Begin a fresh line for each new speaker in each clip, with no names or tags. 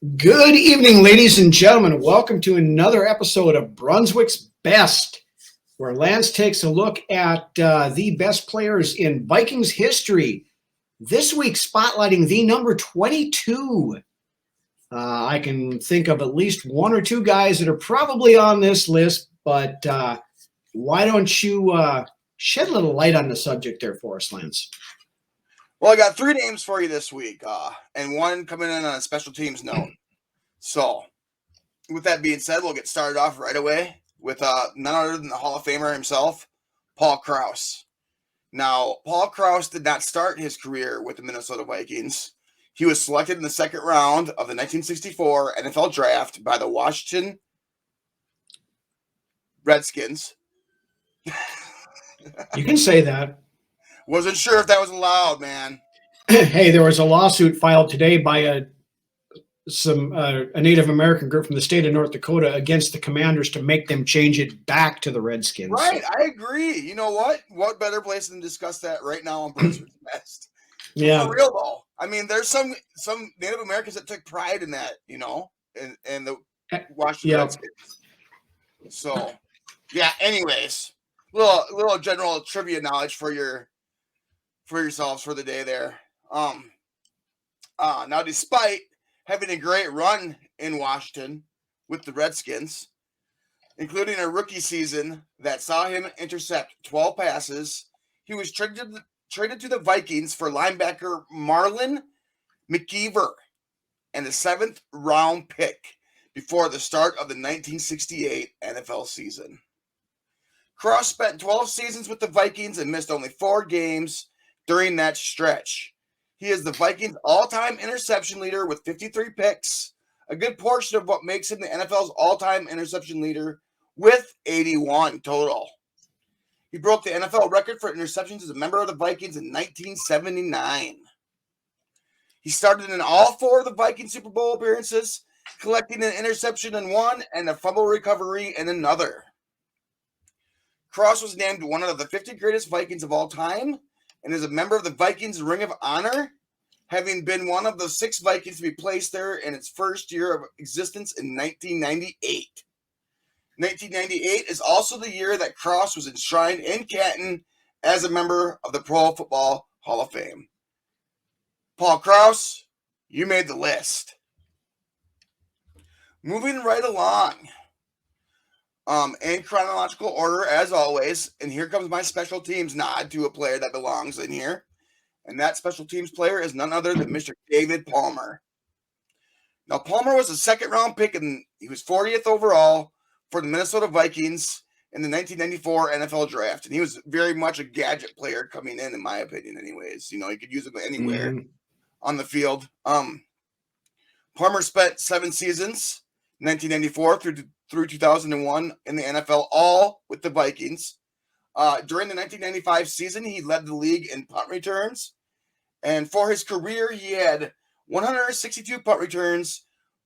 Good evening, ladies and gentlemen. Welcome to another episode of Brunswick's Best, where Lance takes a look at the best players in Vikings history. This week, spotlighting the number 22. I can think of at least one or two guys that are probably on this list, but why don't you shed a little light on the subject there for us, Lance?
Well, I got three names for you this week, and one coming in on a special teams note. So, with that being said, we'll get started off right away with none other than the Hall of Famer himself, Paul Krause. Now, Paul Krause did not start his career with the Minnesota Vikings. He was selected in the second round of the 1964 NFL Draft by the Washington Redskins.
You can say that.
Wasn't sure if that was allowed, man.
Hey, there was a lawsuit filed today by a Native American group from the state of North Dakota against the Commanders to make them change it back to the Redskins.
Right, I agree. You know what? What better place than discuss that right now on Brunswick's Best?
Yeah.
For real though. I mean, there's some Native Americans that took pride in that, you know, and the Washington Redskins. So, yeah. Anyways, little general trivia knowledge for yourselves for the day there. Now, despite having a great run in Washington with the Redskins, including a rookie season that saw him intercept 12 passes, he was traded to the Vikings for linebacker Marlon McKeever and a 7th round pick before the start of the 1968 NFL season. Krause spent 12 seasons with the Vikings and missed only 4 games during that stretch. He is the Vikings' all-time interception leader with 53 picks, a good portion of what makes him the NFL's all-time interception leader with 81 total. He broke the NFL record for interceptions as a member of the Vikings in 1979. He started in all 4 of the Vikings Super Bowl appearances, collecting an interception in one and a fumble recovery in another. Krause was named one of the 50 greatest Vikings of all time and is a member of the Vikings Ring of Honor, having been one of the 6 Vikings to be placed there in its first year of existence in 1998. 1998 is also the year that Krause was enshrined in Canton as a member of the Pro Football Hall of Fame. Paul Krause, you made the list. Moving right along, in chronological order as always, and here comes my special teams nod to a player that belongs in here, and that special teams player is none other than Mr. David Palmer. Now, Palmer was a 2nd round pick, and he was 40th overall for the Minnesota Vikings in the 1994 NFL Draft, and he was very much a gadget player coming in my opinion anyways. You know, you could use him anywhere on the field. Palmer spent 7 seasons, 1994 through 2001 in the NFL, all with the Vikings. During the 1995 season, he led the league in punt returns, and for his career, he had 162 punt returns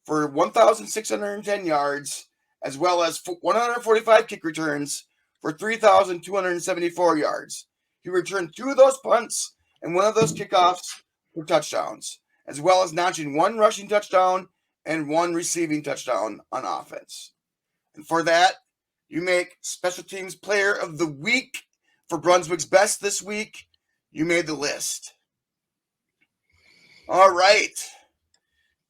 for 1,610 yards, as well as 145 kick returns for 3,274 yards. He returned 2 of those punts and 1 of those kickoffs for touchdowns, as well as notching 1 rushing touchdown and 1 receiving touchdown on offense. And for that, you make Special Teams Player of the Week for Brunswick's Best this week. You made the list. All right.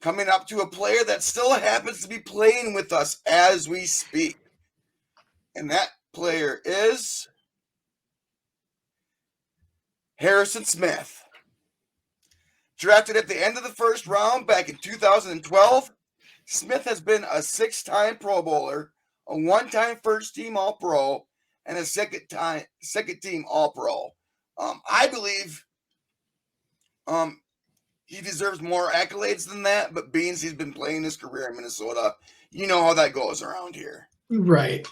Coming up to a player that still happens to be playing with us as we speak. And that player is Harrison Smith. Drafted at the end of the 1st round back in 2012, Smith has been a 6-time Pro Bowler, a 1-time first-team All-Pro, and a 2nd-team All-Pro. I believe he deserves more accolades than that, but being he's been playing his career in Minnesota, you know how that goes around here.
Right.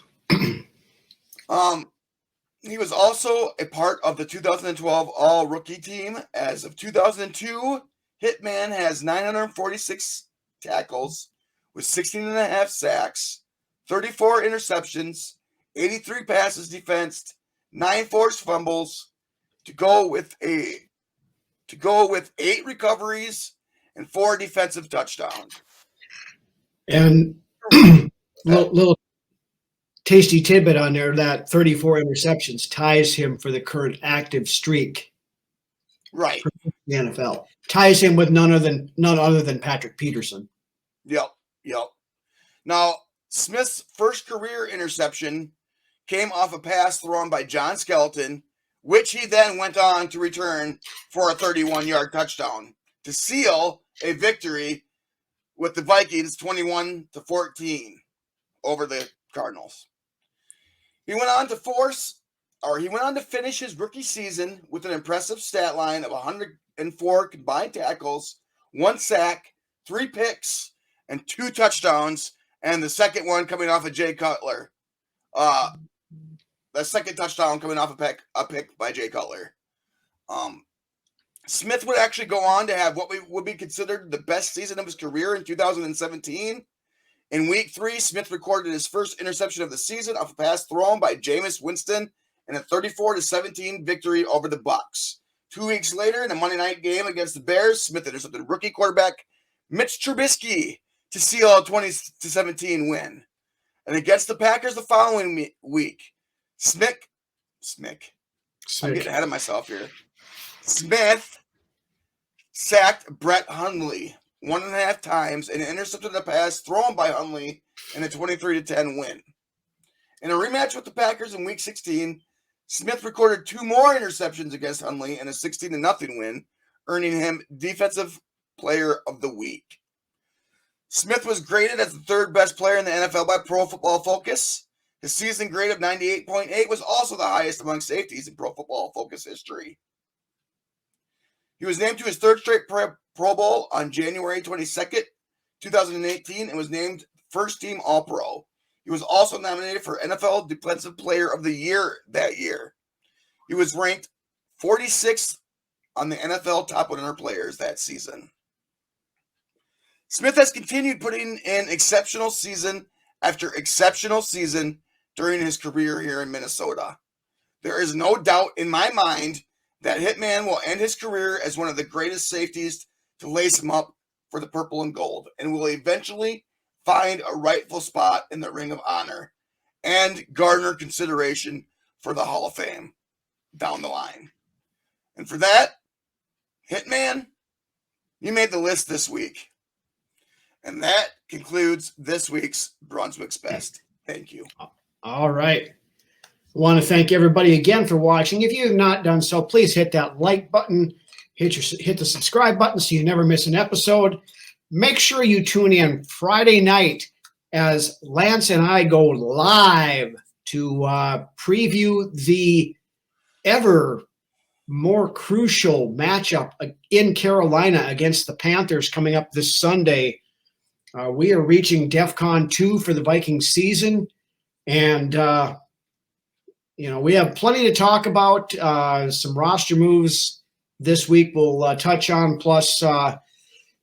He was also a part of the 2012 All-Rookie team. As of 2002, Hitman has 946 tackles with 16.5 sacks, 34 interceptions, 83 passes defensed, 9 forced fumbles, to go with 8 recoveries and 4 defensive touchdowns.
And little tasty tidbit on there, that 34 interceptions ties him for the current active streak.
Right.
For the NFL. Ties him with none other than Patrick Peterson.
Yep. Now, Smith's first career interception came off a pass thrown by John Skelton, which he then went on to return for a 31-yard touchdown to seal a victory with the Vikings 21-14 over the Cardinals. He went on to finish his rookie season with an impressive stat line of 104 combined tackles, 1 sack, 3 picks, and 2 touchdowns, and the second one coming off of Jay Cutler. The second touchdown coming off a pick by Jay Cutler. Smith would actually go on to have what would be considered the best season of his career in 2017. In week 3, Smith recorded his first interception of the season off a pass thrown by Jameis Winston in a 34-17 victory over the Bucs. 2 weeks later, in a Monday night game against the Bears, Smith intercepted rookie quarterback Mitch Trubisky to seal a 20-17 win. And against the Packers the following week, Smith. I'm getting ahead of myself here. Smith sacked Brett Hundley 1.5 times and intercepted a pass thrown by Hundley in a 23-10 win. In a rematch with the Packers in Week 16, Smith recorded 2 more interceptions against Hundley in a 16-0 win, earning him Defensive Player of the Week. Smith was graded as the 3rd best player in the NFL by Pro Football Focus. His season grade of 98.8 was also the highest among safeties in Pro Football Focus history. He was named to his 3rd straight Pro Bowl on January 22nd, 2018, and was named First Team All-Pro. He was also nominated for NFL Defensive Player of the Year that year. He was ranked 46th on the NFL Top 100 players that season. Smith has continued putting in exceptional season after exceptional season during his career here in Minnesota. There is no doubt in my mind that Hitman will end his career as one of the greatest safeties to lace him up for the purple and gold, and will eventually find a rightful spot in the Ring of Honor and garner consideration for the Hall of Fame down the line. And for that, Hitman, you made the list this week. And that concludes this week's Brunswick's Best. Thank you.
All right. I want to thank everybody again for watching. If you have not done so, please hit that like button, hit the subscribe button so you never miss an episode. Make sure you tune in Friday night as Lance and I go live to preview the ever more crucial matchup in Carolina against the Panthers coming up this Sunday. We are reaching DEFCON 2 for the Vikings season, and we have plenty to talk about. Some roster moves this week we'll touch on, plus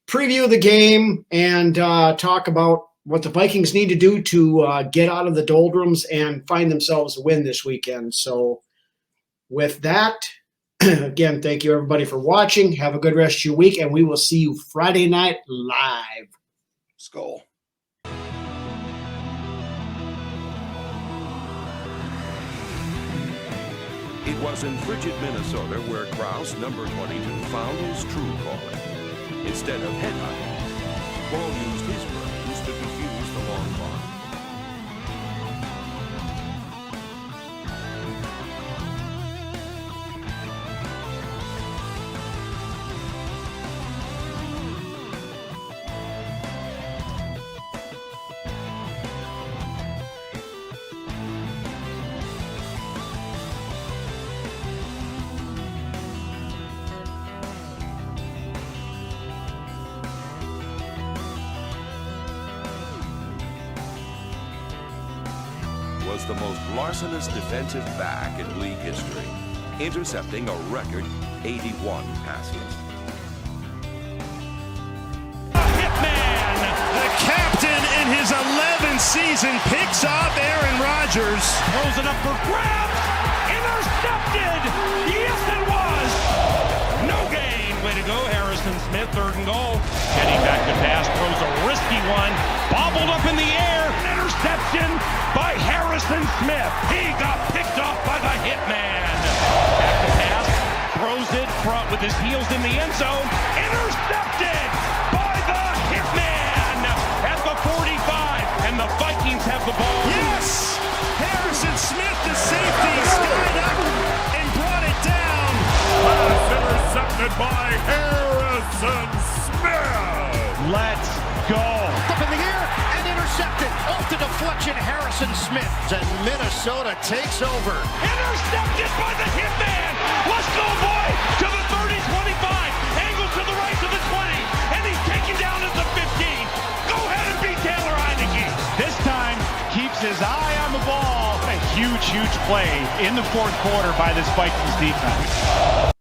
preview the game and talk about what the Vikings need to do to get out of the doldrums and find themselves a win this weekend. So with that, again, thank you everybody for watching. Have a good rest of your week, and we will see you Friday night live.
SKOL.
It was in frigid Minnesota where Kraus, number 22, found his true calling. Instead of headhunting, Paul used his brains to defuse the long bomb. Was the most larcenous defensive back in league history, intercepting a record 81 passes.
Hitman, the captain in his 11th season, picks off Aaron Rodgers.
Throws it up for grabs. Intercepted. Yes, it was. No gain. Way to go, Harrison Smith. 3rd and goal. Getting back to pass. Throws a risky one. Bobble. Smith. He got picked off by the Hitman. Back to pass. Throws it front with his heels in the end zone. Intercepted by the Hitman at the 45. And the Vikings have the ball.
Yes! Harrison Smith, the safety, skied up and brought it down.
Pass intercepted by Harrison Smith.
Let's go.
Up in the air and intercepted. Off the deflection, Harrison Smith. And Minnesota takes over.
Intercepted by the Hitman. Let's go, boy, to the 30, 25. Angle to the right to the 20. And he's taken down at the 15. Go ahead and beat Taylor Heineke.
This time, keeps his eye on the ball. A huge, huge play in the fourth quarter by this Vikings defense.